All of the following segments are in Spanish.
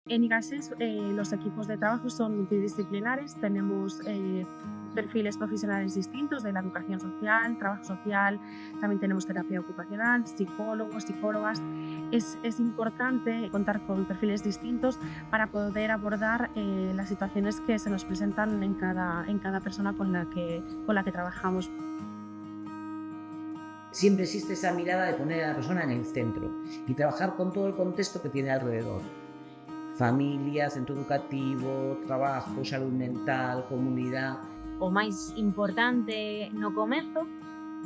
En IGASES, los equipos de trabajo son multidisciplinares, tenemos perfiles profesionales distintos de la educación social, trabajo social, también tenemos terapia ocupacional, psicólogos, psicólogas. Es importante contar con perfiles distintos para poder abordar las situaciones que se nos presentan en cada persona con la que trabajamos. Siempre existe esa mirada de poner a la persona en el centro y trabajar con todo el contexto que tiene alrededor. Familia, centro educativo, trabajo, salud mental, comunidad. O máis importante no comezo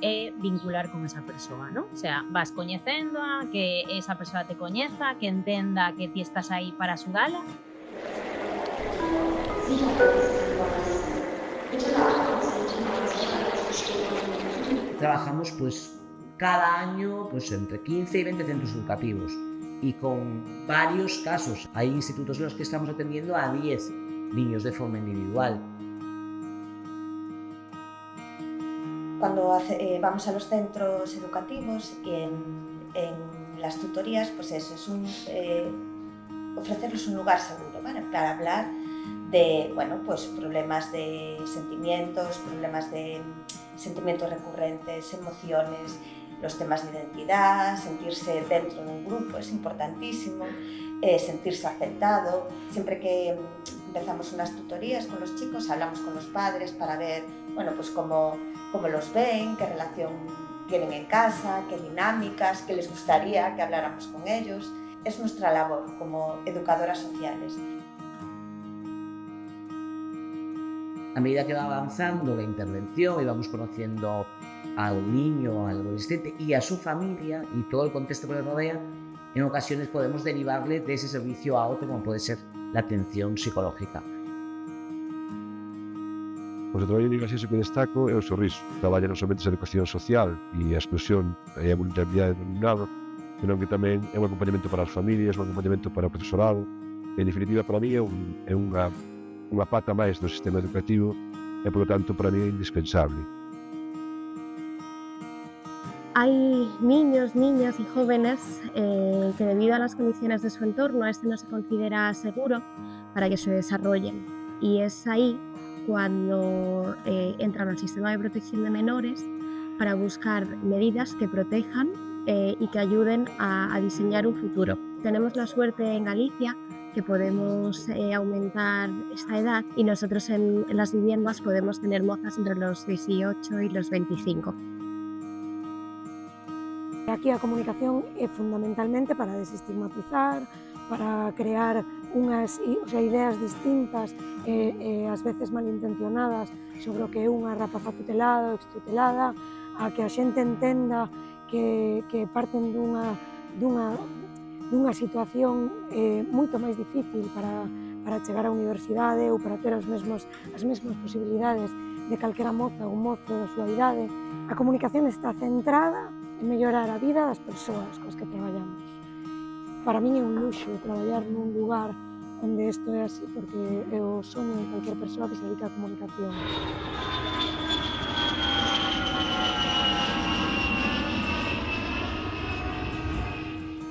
é vincular con esa persoa, non? O sea, vas coñecéndoa, que esa persoa te coñeza, que entenda que ti estás aí para axudala. Trabajamos pues cada año pues entre 15 y 20 centros educativos y con varios casos. Hay institutos en los que estamos atendiendo a 10 niños de forma individual. Cuando vamos a los centros educativos y en las tutorías, pues eso, ofrecerles un lugar seguro, ¿vale? Para hablar de, bueno, pues problemas de sentimientos recurrentes, emociones, los temas de identidad, sentirse dentro de un grupo es importantísimo, sentirse aceptado. Siempre que empezamos unas tutorías con los chicos, hablamos con los padres para ver, bueno, pues cómo los ven, qué relación tienen en casa, qué dinámicas, qué les gustaría que habláramos con ellos. Es nuestra labor como educadoras sociales. A medida que va avanzando la intervención y vamos conociendo al niño, al adolescente y a su familia y todo el contexto que le rodea, en ocasiones podemos derivarle de ese servicio a otro, como puede ser la atención psicológica. Pois o traballo de IGASES que destaco é o sorriso. Traballa non somente a educación social e a exclusión e a vulnerabilidade do alumnado, senón que tamén é un acompañamento para as familias, un acompañamento para o profesorado. En definitiva, para mí é unha pata máis do sistema educativo e, polo tanto, para mí é indispensable. Hay niños, niñas y jóvenes que debido a las condiciones de su entorno, este no se considera seguro para que se desarrollen. Y es ahí cuando entran al sistema de protección de menores para buscar medidas que protejan y que ayuden a diseñar un futuro. Tenemos la suerte en Galicia que podemos aumentar esta edad y nosotros en las viviendas podemos tener mozas entre los 18 y los 25. Aquí a comunicación é fundamentalmente para desestigmatizar, para crear unhas ideas distintas e ás veces malintencionadas sobre o que é unha rapaza tutelada ou extutelada, a que a xente entenda que parten dunha situación moito máis difícil para chegar á universidade ou para ter as mesmas posibilidades de calquera moza ou mozo da súa idade. A comunicación está centrada en mellorar a vida das persoas coas que traballamos. Para min é un luxo traballar nun lugar onde isto é así, porque é o soño de calquer persoa que se dedica á comunicación.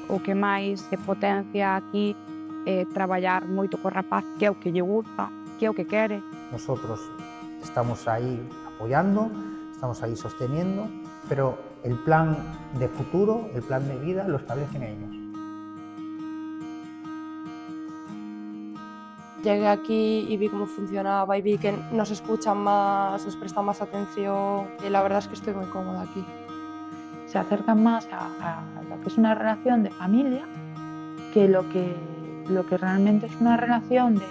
O que máis se potencia aquí é traballar moito co rapaz, que é o que lle gusta, que é o que quere. Nosotros estamos aí apoyando, estamos ahí sosteniendo, pero el plan de futuro, el plan de vida, lo establecen ellos. Llegué aquí y vi cómo funcionaba y vi que nos escuchan más, nos prestan más atención y la verdad es que estoy muy cómoda aquí. Se acercan más a lo que es una relación de familia que lo que realmente es una relación de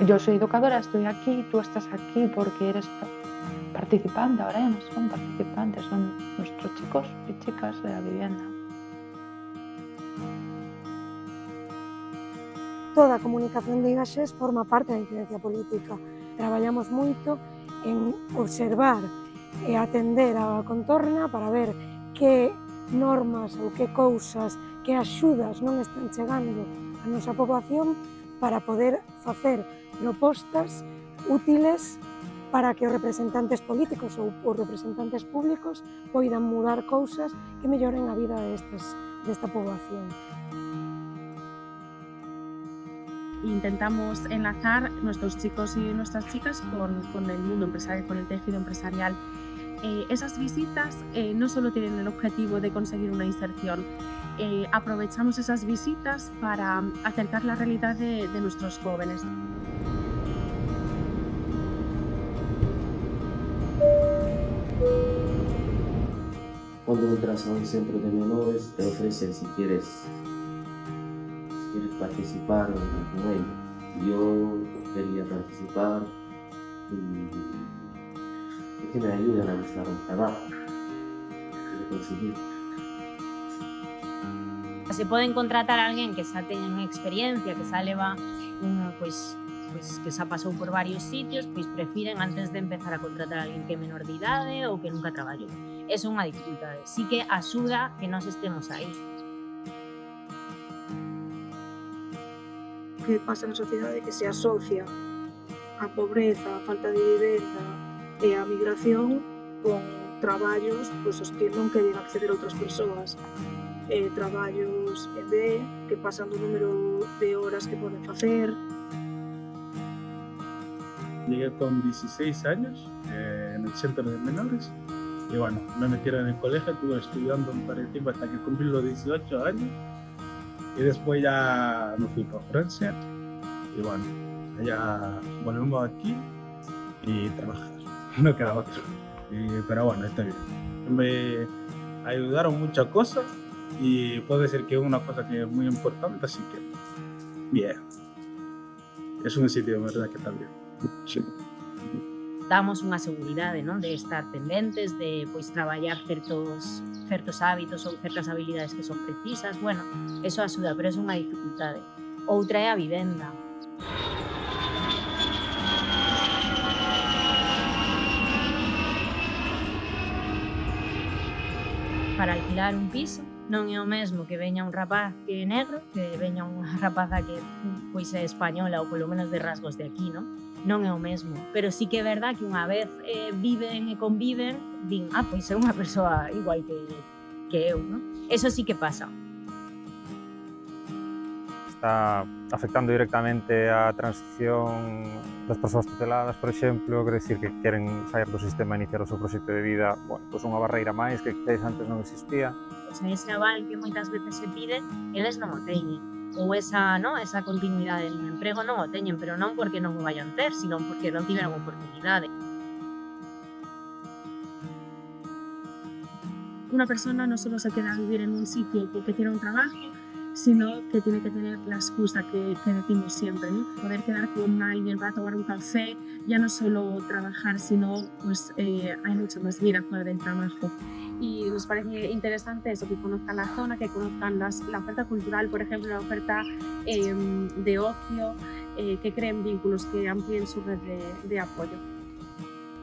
yo soy educadora, estoy aquí, tú estás aquí porque eres participante. Ahora ya no son participantes, son nuestros chicos y chicas de la vivienda. Toda a comunicación de IGASES forma parte da incidencia política. Traballamos moito en observar e atender a contorna para ver que normas ou que cousas, que axudas non están chegando á nosa poboación para poder facer propostas útiles para que os representantes políticos ou os representantes públicos poidan mudar cousas que melloren a vida desta poboación. intentamos enlazar nuestros chicos y nuestras chicas con el mundo empresarial, con el tejido empresarial. Esas visitas no solo tienen el objetivo de conseguir una inserción, aprovechamos esas visitas para acercar la realidad de nuestros jóvenes. Cuando entras a un centro de menores te ofrecen si quieres participar con ellos. Yo quería participar y que me ayuden a buscar un trabajo y conseguir. Se poden contratar a alguén que xa teña experiencia, que xa leva que xa pasou por varios sitios, pois prefiren antes de empezar a contratar a alguén que é menor de idade ou que nunca traballou. É unha dificultade. Sí que axuda que nós estemos aí. Que pasa na sociedade que se asocia a pobreza, a falta de vivenda e a migración con traballos pois, os que non queren acceder a outras persoas. Traballos en B, que pasan do número de horas que poden facer. Llegué con 16 años en el centro de menores y bueno, me metieron en el colegio, estuve estudiando para el tiempo hasta que cumplí los 18 años y después ya me fui para Francia y bueno, ya volvemos aquí y trabajar, no queda otro. Pero bueno, está bien. Me ayudaron muchas cosas y puedo decir que es una cosa que es muy importante, así que bien. Es un sitio de verdad que está bien. Sí. Damos unha seguridade, non, de estar pendentes, de pois traballar certos hábitos ou certas habilidades que son precisas. Bueno, eso axuda, pero é unha dificultade. Outra é a vivenda. Para alquilar un piso non é o mesmo que veña un rapaz que é negro, que veña unha rapaza que pois é española ou polo menos de rasgos de aquí, non? Non é o mesmo, pero sí que é verdad que unha vez viven e conviven, din, pois é unha persoa igual que eu, non? Eso sí que pasa. Está afectando directamente a transición das persoas tuteladas, por exemplo, quer decir que queren sair do sistema e iniciar o seu proxecto de vida, bueno, pois unha barreira máis que quizás antes non existía. O sea, ese aval que moitas veces se pide, eles non o teñen. Ou esa continuidade no emprego non o teñen, pero non porque non o vayan ter, sino porque non tiveron oportunidade. Una persona no solo se queda a vivir en un sitio porque tiene un trabajo, sino que tiene que tener la excusa que decimos siempre, ¿no? Poder quedar con alguien para tomar un café, ya no solo trabajar, sino pues hay mucha más vida fuera del trabajo. Y nos parece interesante eso, que conozcan la zona, que conozcan la oferta cultural, por ejemplo, la oferta de ocio, que creen vínculos, que amplíen su red de apoyo.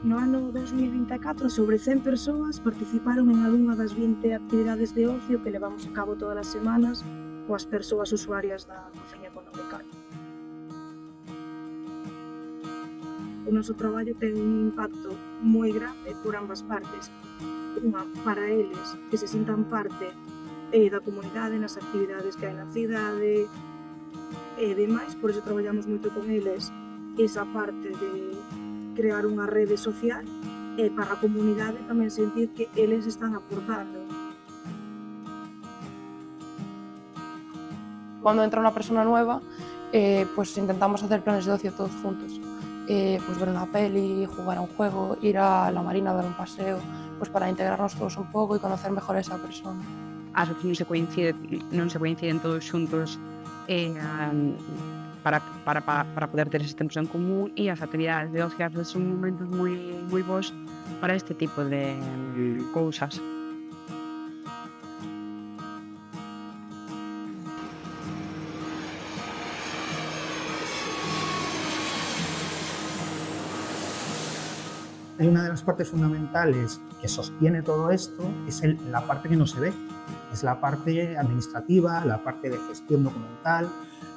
No ano 2024, sobre 100 persoas participaron en algunha das 20 actividades de ocio que levamos a cabo todas as semanas coas persoas usuarias da cociña económica. O noso traballo ten un impacto moi grande por ambas partes. Unha, para eles, que se sintan parte da comunidade nas actividades que hai na cidade e demais, por iso traballamos moito con eles esa parte de crear unha rede social e para a comunidade tamén sentir que eles están aportando. Cuando entra unha persona nueva, pues intentamos hacer planes de ocio todos juntos. Pues ver una peli, jugar a un juego, ir a la marina a dar un paseo, pues para integrarnos todos un pouco e conocer mejor a esa persona. Ás veces non se coinciden todos xuntos para poder ter ese tempos en común, e as actividades de ocio son momentos moi bons para este tipo de cousas. Hay una de las partes fundamentales que sostiene todo esto, es la parte que no se ve, es la parte administrativa, la parte de gestión documental,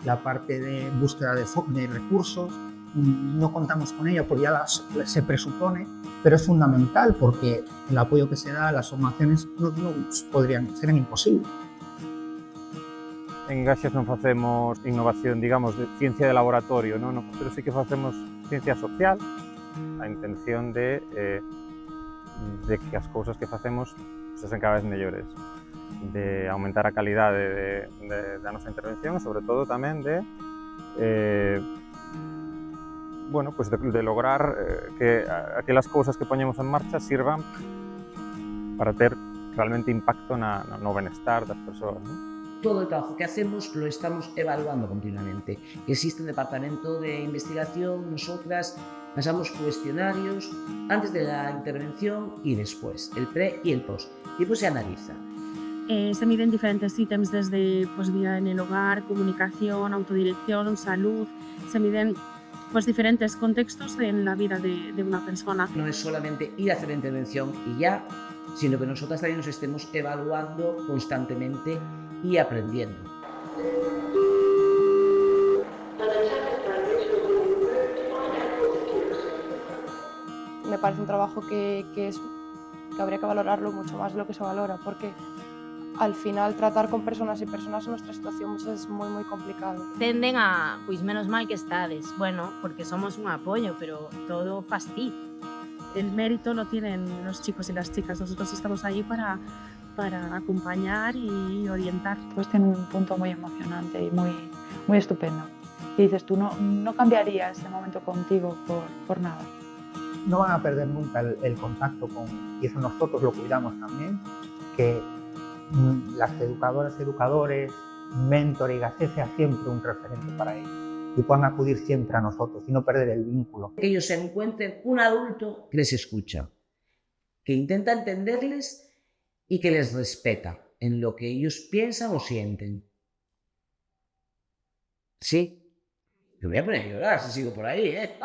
la parte de búsqueda de recursos. No contamos con ella porque ya se presupone, pero es fundamental porque el apoyo que se da a las formaciones no serían imposibles. En Gaxes non facemos innovación, digamos, de ciencia de laboratorio, non? Pero sí que facemos ciencia social, a intención de que as cousas que facemos sesen cada vez mellores, de aumentar a calidade da nosa intervención e, sobre todo, tamén de bueno, pues de lograr que aquelas cousas que poñemos en marcha sirvan para ter realmente impacto no benestar das persoas, ¿no? Todo el trabajo que hacemos lo estamos evaluando continuamente. Existe un departamento de investigación, nosotras pasamos cuestionarios antes de la intervención y después, el pre y el post. Y pues se analiza. Se miden diferentes ítems desde pues, vida en el hogar, comunicación, autodirección, salud. Se miden pues, diferentes contextos en la vida de una persona. No es solamente ir a hacer la intervención y ya, sino que nosotras también nos estemos evaluando constantemente y aprendiendo. Me parece un trabajo que habría que valorarlo mucho más de lo que se valora, porque al final tratar con personas y personas en nuestra situación es muy, muy complicado. Tenden a, pois menos mal que estades, bueno, porque somos un apoyo, pero todo fastí. El mérito lo tienen los chicos y las chicas, nosotros estamos ahí para acompañar y orientar. Pues tiene un punto muy emocionante y muy, muy estupendo. Y dices tú, no cambiaría ese momento contigo por nada. No van a perder nunca el contacto y eso nosotros lo cuidamos también, que las educadoras, educadores, mentor y Gaxés sea siempre un referente para ellos y puedan acudir siempre a nosotros y no perder el vínculo. Que ellos se encuentren un adulto que les escucha, que intenta entenderles y que les respeta en lo que ellos piensan o sienten. Sí, me voy a poner a llorar si sigo por ahí, ¿eh?